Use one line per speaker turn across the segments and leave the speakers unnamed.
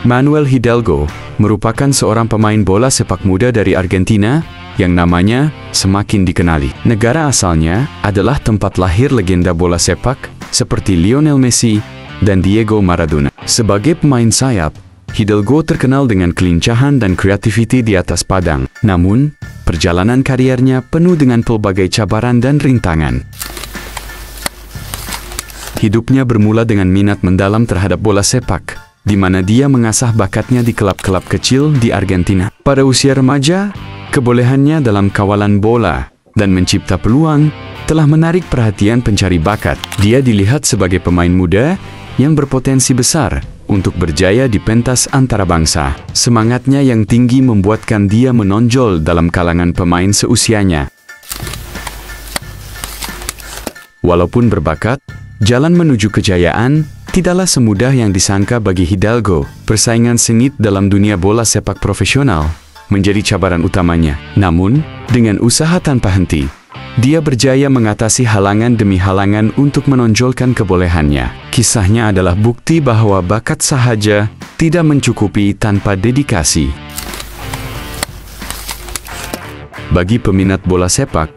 Manuel Hidalgo merupakan seorang pemain bola sepak muda dari Argentina yang namanya semakin dikenali. Negara asalnya adalah tempat lahir legenda bola sepak seperti Lionel Messi dan Diego Maradona. Sebagai pemain sayap, Hidalgo terkenal dengan kelincahan dan kreativiti di atas padang. Namun, perjalanan kariernya penuh dengan pelbagai cabaran dan rintangan. Hidupnya bermula dengan minat mendalam terhadap bola sepak, di mana dia mengasah bakatnya di klub-klub kecil di Argentina. Pada usia remaja, kebolehannya dalam kawalan bola dan mencipta peluang telah menarik perhatian pencari bakat. Dia dilihat sebagai pemain muda yang berpotensi besar untuk berjaya di pentas antarabangsa. Semangatnya yang tinggi membuatkan dia menonjol dalam kalangan pemain seusianya. Walaupun berbakat, jalan menuju kejayaan tidaklah semudah yang disangka bagi Hidalgo. Persaingan sengit dalam dunia bola sepak profesional menjadi cabaran utamanya. Namun, dengan usaha tanpa henti, dia berjaya mengatasi halangan demi halangan untuk menonjolkan kebolehannya. Kisahnya adalah bukti bahwa bakat sahaja tidak mencukupi tanpa dedikasi. Bagi peminat bola sepak,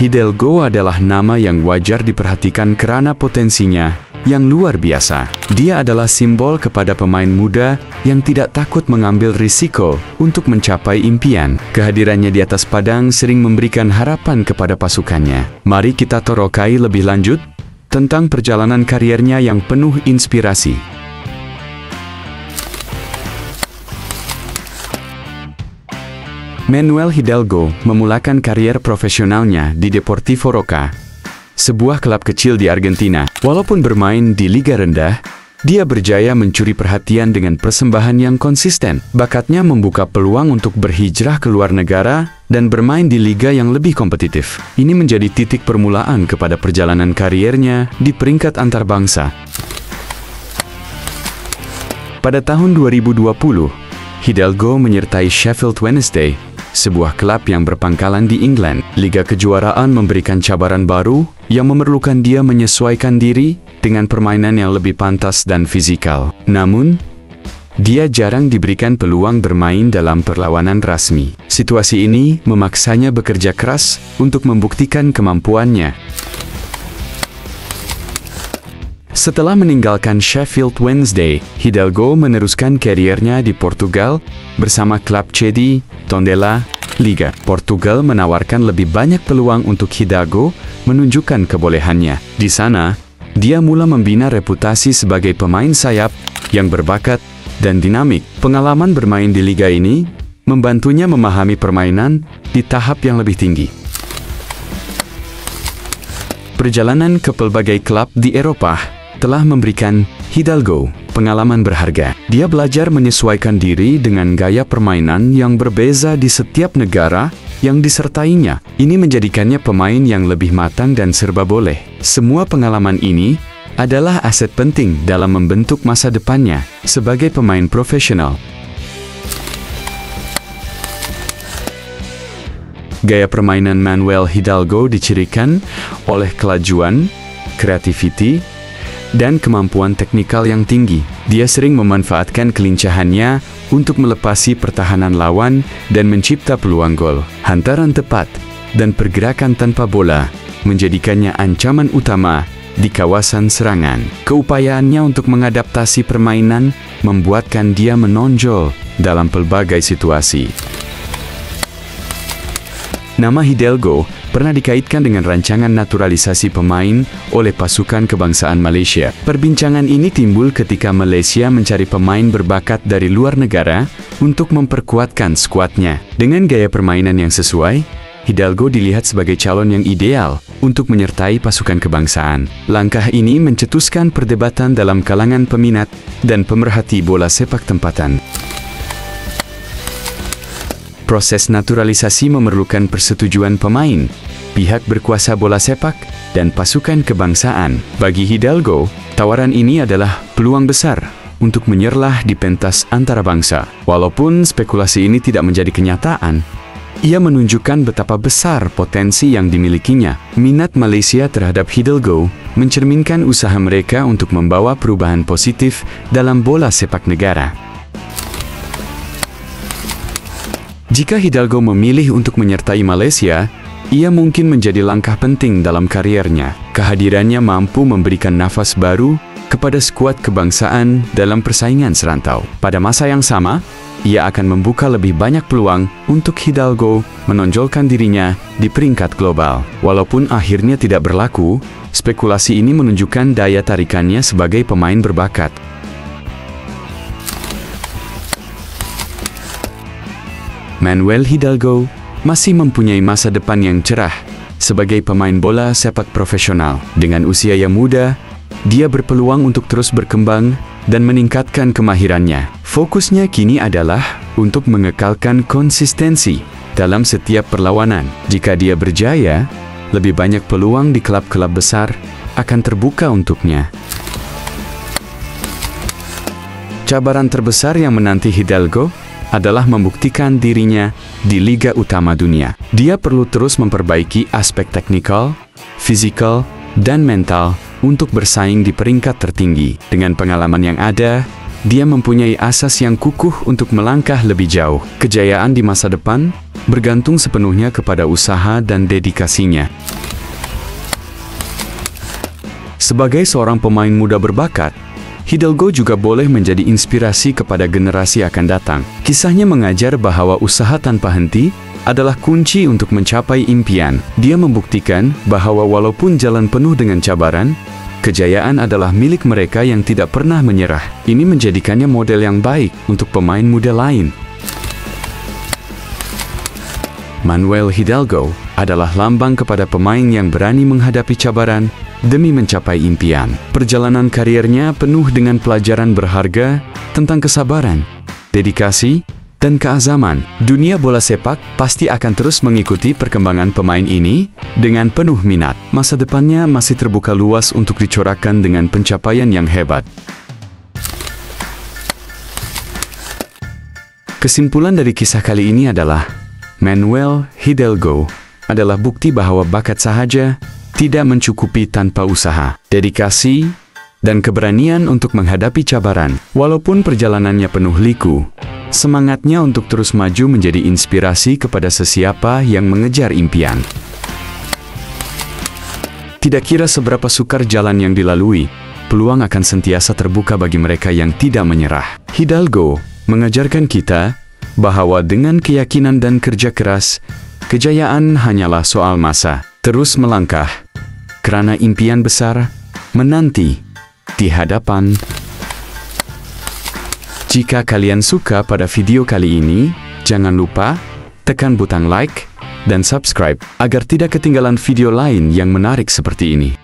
Hidalgo adalah nama yang wajar diperhatikan karena potensinya yang luar biasa. Dia adalah simbol kepada pemain muda yang tidak takut mengambil risiko untuk mencapai impian. Kehadirannya di atas padang sering memberikan harapan kepada pasukannya. Mari kita torokai lebih lanjut tentang perjalanan kariernya yang penuh inspirasi. Manuel Hidalgo memulakan karier profesionalnya di Deportivo Roca, sebuah klub kecil di Argentina. Walaupun bermain di liga rendah, dia berjaya mencuri perhatian dengan persembahan yang konsisten. Bakatnya membuka peluang untuk berhijrah ke luar negara dan bermain di liga yang lebih kompetitif. Ini menjadi titik permulaan kepada perjalanan kariernya di peringkat antarbangsa. Pada tahun 2020, Hidalgo menyertai Sheffield Wednesday, sebuah klub yang berpangkalan di England. Liga kejuaraan memberikan cabaran baru yang memerlukan dia menyesuaikan diri dengan permainan yang lebih pantas dan fisikal. Namun, dia jarang diberikan peluang bermain dalam perlawanan rasmi. Situasi ini memaksanya bekerja keras untuk membuktikan kemampuannya. Setelah meninggalkan Sheffield Wednesday, Hidalgo meneruskan kariernya di Portugal bersama klub CD Tondela Liga. Portugal menawarkan lebih banyak peluang untuk Hidalgo menunjukkan kebolehannya. Di sana, dia mula membina reputasi sebagai pemain sayap yang berbakat dan dinamik. Pengalaman bermain di liga ini membantunya memahami permainan di tahap yang lebih tinggi. Perjalanan ke pelbagai klub di Eropa telah memberikan Hidalgo pengalaman berharga. Dia belajar menyesuaikan diri dengan gaya permainan yang berbeza di setiap negara yang disertainya. Ini menjadikannya pemain yang lebih matang dan serba boleh. Semua pengalaman ini adalah aset penting dalam membentuk masa depannya sebagai pemain profesional. Gaya permainan Manuel Hidalgo dicirikan oleh kelajuan, kreativiti, dan kemampuan teknikal yang tinggi. Dia sering memanfaatkan kelincahannya untuk melepasi pertahanan lawan dan mencipta peluang gol. Hantaran tepat dan pergerakan tanpa bola menjadikannya ancaman utama di kawasan serangan. Keupayaannya untuk mengadaptasi permainan membuatkan dia menonjol dalam pelbagai situasi. Nama Hidalgo pernah dikaitkan dengan rancangan naturalisasi pemain oleh pasukan kebangsaan Malaysia. Perbincangan ini timbul ketika Malaysia mencari pemain berbakat dari luar negara untuk memperkuatkan skuadnya. Dengan gaya permainan yang sesuai, Hidalgo dilihat sebagai calon yang ideal untuk menyertai pasukan kebangsaan. Langkah ini mencetuskan perdebatan dalam kalangan peminat dan pemerhati bola sepak tempatan. Proses naturalisasi memerlukan persetujuan pemain, pihak berkuasa bola sepak, dan pasukan kebangsaan. Bagi Hidalgo, tawaran ini adalah peluang besar untuk menyerlah di pentas antarabangsa. Walaupun spekulasi ini tidak menjadi kenyataan, ia menunjukkan betapa besar potensi yang dimilikinya. Minat Malaysia terhadap Hidalgo mencerminkan usaha mereka untuk membawa perubahan positif dalam bola sepak negara. Jika Hidalgo memilih untuk menyertai Malaysia, ia mungkin menjadi langkah penting dalam kariernya. Kehadirannya mampu memberikan nafas baru kepada skuad kebangsaan dalam persaingan serantau. Pada masa yang sama, ia akan membuka lebih banyak peluang untuk Hidalgo menonjolkan dirinya di peringkat global. Walaupun akhirnya tidak berlaku, spekulasi ini menunjukkan daya tarikannya sebagai pemain berbakat. Manuel Hidalgo masih mempunyai masa depan yang cerah sebagai pemain bola sepak profesional. Dengan usia yang muda, dia berpeluang untuk terus berkembang dan meningkatkan kemahirannya. Fokusnya kini adalah untuk mengekalkan konsistensi dalam setiap perlawanan. Jika dia berjaya, lebih banyak peluang di klub-klub besar akan terbuka untuknya. Cabaran terbesar yang menanti Hidalgo adalah membuktikan dirinya di Liga Utama Dunia. Dia perlu terus memperbaiki aspek teknikal, fisikal, dan mental untuk bersaing di peringkat tertinggi. Dengan pengalaman yang ada, dia mempunyai asas yang kukuh untuk melangkah lebih jauh. Kejayaan di masa depan bergantung sepenuhnya kepada usaha dan dedikasinya. Sebagai seorang pemain muda berbakat, Hidalgo juga boleh menjadi inspirasi kepada generasi akan datang. Kisahnya mengajar bahwa usaha tanpa henti adalah kunci untuk mencapai impian. Dia membuktikan bahwa walaupun jalan penuh dengan cabaran, kejayaan adalah milik mereka yang tidak pernah menyerah. Ini menjadikannya model yang baik untuk pemain muda lain. Manuel Hidalgo adalah lambang kepada pemain yang berani menghadapi cabaran demi mencapai impian. Perjalanan kariernya penuh dengan pelajaran berharga tentang kesabaran, dedikasi, dan keazaman. Dunia bola sepak pasti akan terus mengikuti perkembangan pemain ini dengan penuh minat. Masa depannya masih terbuka luas untuk dicorakkan dengan pencapaian yang hebat. Kesimpulan dari kisah kali ini adalah, Manuel Hidalgo adalah bukti bahwa bakat sahaja tidak mencukupi tanpa usaha, dedikasi, dan keberanian untuk menghadapi cabaran. Walaupun perjalanannya penuh liku, semangatnya untuk terus maju menjadi inspirasi kepada sesiapa yang mengejar impian. Tidak kira seberapa sukar jalan yang dilalui, peluang akan sentiasa terbuka bagi mereka yang tidak menyerah. Hidalgo mengajarkan kita bahwa dengan keyakinan dan kerja keras, kejayaan hanyalah soal masa. Terus melangkah, karena impian besar menanti di hadapan. Jika kalian suka pada video kali ini, jangan lupa tekan butang like dan subscribe agar tidak ketinggalan video lain yang menarik seperti ini.